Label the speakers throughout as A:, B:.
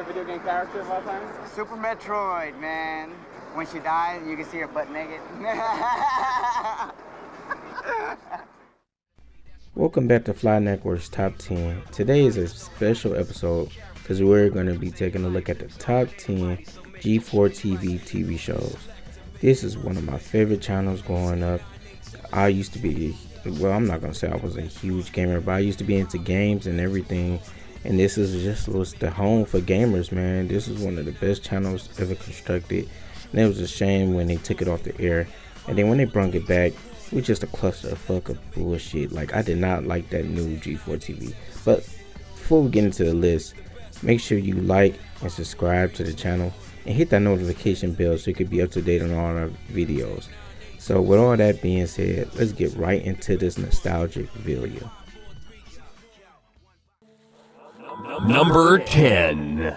A: video game character of all time?
B: Super Metroid, man. When she dies, you can see her butt naked.
C: Welcome back to Fly Network's Top 10. Today is a special episode because we're going to be taking a look at the top 10 G4 TV shows. This is one of my favorite channels growing up. I used to be, well, I'm not going to say I was a huge gamer, but I used to be into games and everything. And this was the home for gamers, man. This is one of the best channels ever constructed. And it was a shame when they took it off the air. And then when they brought it back, it was just a clusterfuck of bullshit. Like, I did not like that new G4 TV. But before we get into the list, make sure you like and subscribe to the channel and hit that notification bell so you can be up to date on all our videos. So with all that being said, let's get right into this nostalgic video.
D: Number 10.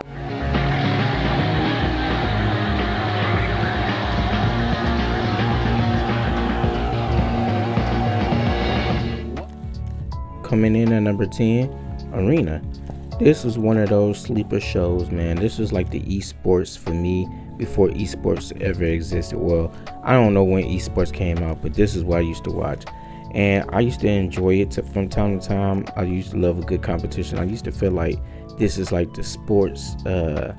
C: Coming in at number 10, Arena. This was one of those sleeper shows, man. This was like the esports for me before esports ever existed. Well, I don't know when esports came out, but this is what I used to watch. And I used to enjoy it from time to time. I used to love a good competition. I used to feel like this is like the sports, event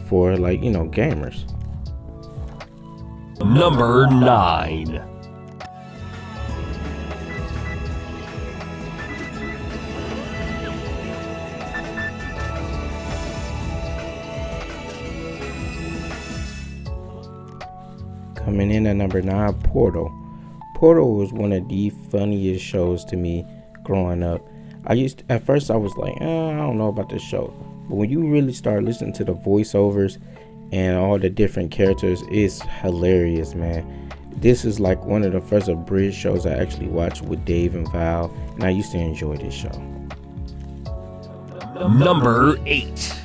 C: for gamers.
D: Number 9.
C: Coming in at number 9, Portal. Portal was one of the funniest shows to me growing up. At first I was like, I don't know about this show. But when you really start listening to the voiceovers and all the different characters, it's hilarious, man. This is like one of the first abridged shows I actually watched with Dave and Val, and I used to enjoy this show.
D: Number 8.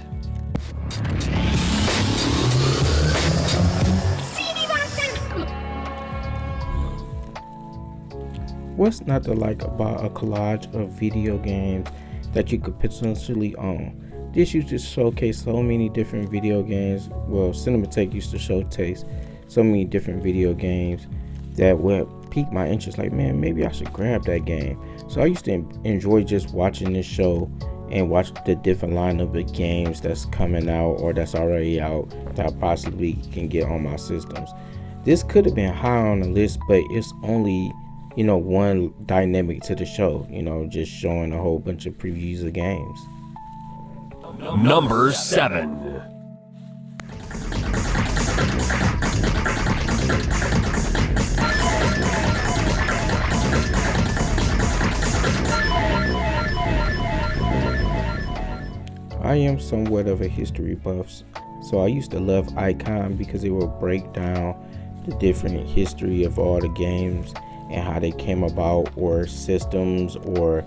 C: What's not to like about a collage of video games that you could potentially own? This used to showcase so many different video games. Well, Cinematheque used to showcase so many different video games that would pique my interest. Like, man, maybe I should grab that game. So I used to enjoy just watching this show and watch the different lineup of games that's coming out or that's already out that I possibly can get on my systems. This could have been high on the list, but it's only one dynamic to the show, just showing a whole bunch of previews of games.
D: Number 7.
C: I am somewhat of a history buff, so I used to love Icon because it would break down the different history of all the games and how they came about, or systems, or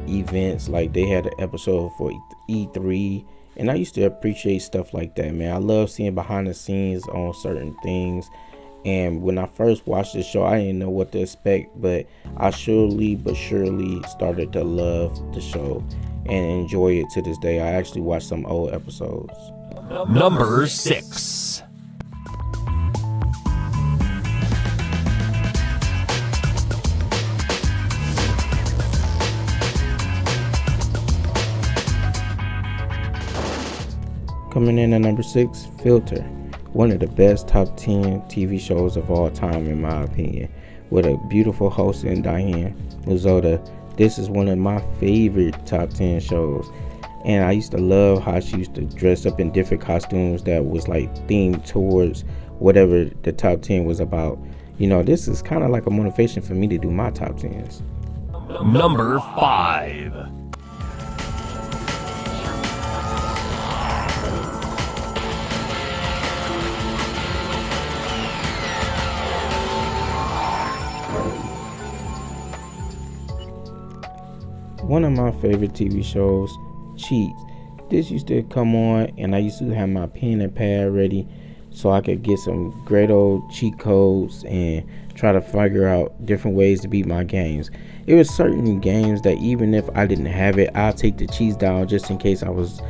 C: events. Like they had an episode for E3, and I used to appreciate stuff like that, man. I love seeing behind the scenes on certain things. And when I first watched the show, I didn't know what to expect, but I surely but surely started to love the show and enjoy it to this day. I actually watched some old episodes.
D: Number 6.
C: Coming in at number 6, Filter. One of the best top 10 TV shows of all time, in my opinion. With a beautiful host in Diane Muzoda. This is one of my favorite top 10 shows. And I used to love how she used to dress up in different costumes that was like themed towards whatever the top 10 was about. This is kind of like a motivation for me to do my top 10s.
D: Number 5.
C: One of my favorite TV shows, Cheats. This used to come on and I used to have my pen and pad ready so I could get some great old cheat codes and try to figure out different ways to beat my games. It was certain games that even if I didn't have it, I'll take the cheats down just in case I was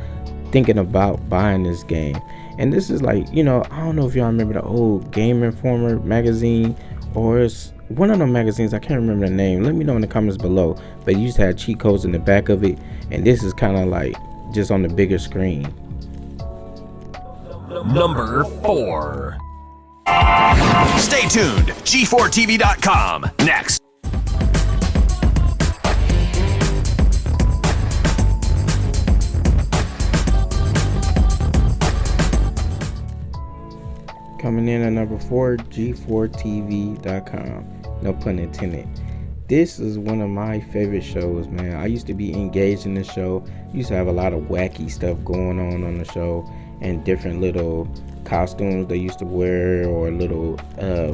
C: thinking about buying this game. And this is like, you know, I don't know if y'all remember the old Game Informer magazine, or it's one of them magazines, I can't remember the name. Let me know in the comments below. But it used to have cheat codes in the back of it, and this is kind of like just on the bigger screen.
D: Number 4.
A: Stay tuned. G4TV.com. Next.
C: Coming in at number 4, G4TV.com. No pun intended. This is one of my favorite shows, man. I used to be engaged in the show. Used to have a lot of wacky stuff going on the show, and different little costumes they used to wear, or little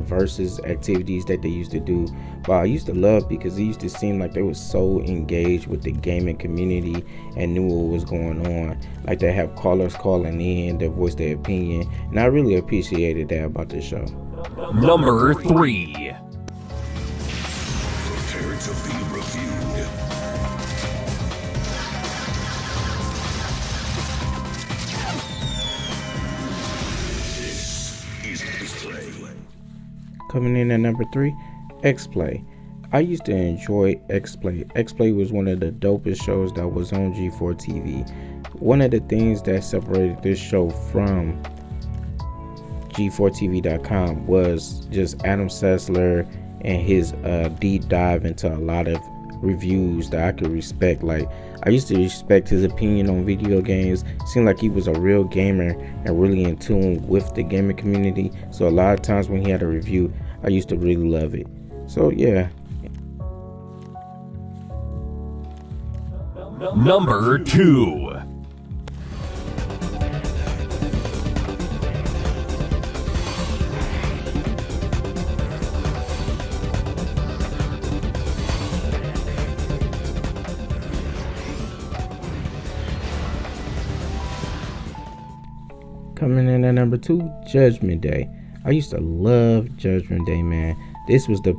C: versus activities that they used to do. But I used to love, because it used to seem like they were so engaged with the gaming community and knew what was going on. Like they have callers calling in to voice their opinion, and I really appreciated that about this show.
D: Number 3.
A: Prepare to be reviewed. This is XPlay.
C: Coming in at number 3, XPlay. I used to enjoy XPlay. XPlay was one of the dopest shows that was on G4 TV. One of the things that separated this show from G4TV.com was just Adam Sessler and his deep dive into a lot of reviews that I could respect. Like, I used to respect his opinion on video games. Seemed like he was a real gamer and really in tune with the gaming community. So a lot of times when he had a review, I used to really love it. So yeah.
D: Number 2.
C: Coming in at number 2, Judgment Day. I used to love Judgment Day, man. This was the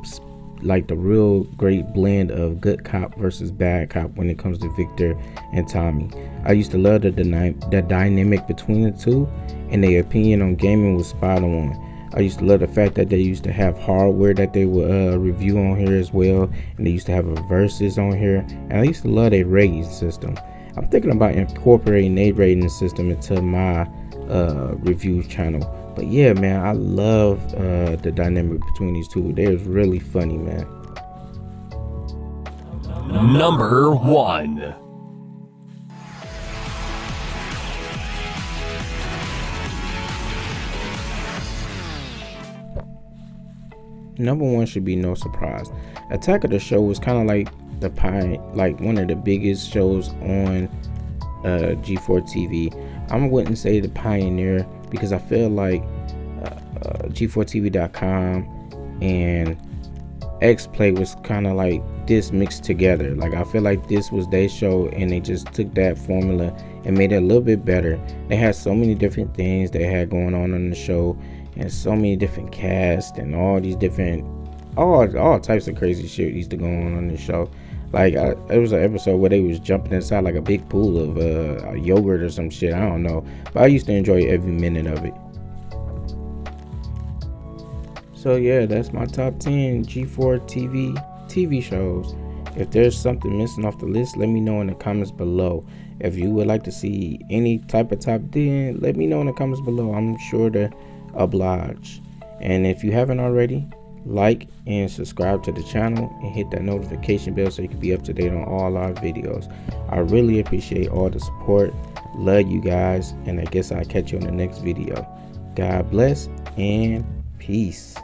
C: real great blend of good cop versus bad cop when it comes to Victor and Tommy. I used to love the dynamic between the two, and their opinion on gaming was spot on. I used to love the fact that they used to have hardware that they would review on here as well, and they used to have a versus on here, and I used to love their rating system. I'm thinking about incorporating a rating system into my review channel. But yeah, man, I love the dynamic between these two. They're really funny, man.
D: Number 1.
C: Number 1 should be no surprise. Attack of the Show was kind of like one of the biggest shows on G4 TV. I wouldn't say the pioneer, because I feel like G4TV.com and XPlay was kind of like this mixed together. Like, I feel like this was their show, and they just took that formula and made it a little bit better. They had so many different things they had going on the show, and so many different casts, and all these different all types of crazy shit used to go on the show. Like, there was an episode where they was jumping inside like a big pool of yogurt or some shit. I don't know, but I used to enjoy every minute of it. So yeah, that's my top 10 G4 TV shows. If there's something missing off the list, let me know in the comments below. If you would like to see any type of top 10, let me know in the comments below. I'm sure to oblige. And if you haven't already, like and subscribe to the channel and hit that notification bell so you can be up to date on all our videos. I really appreciate all the support. Love you guys, and I guess I'll catch you on the next video. God bless and peace.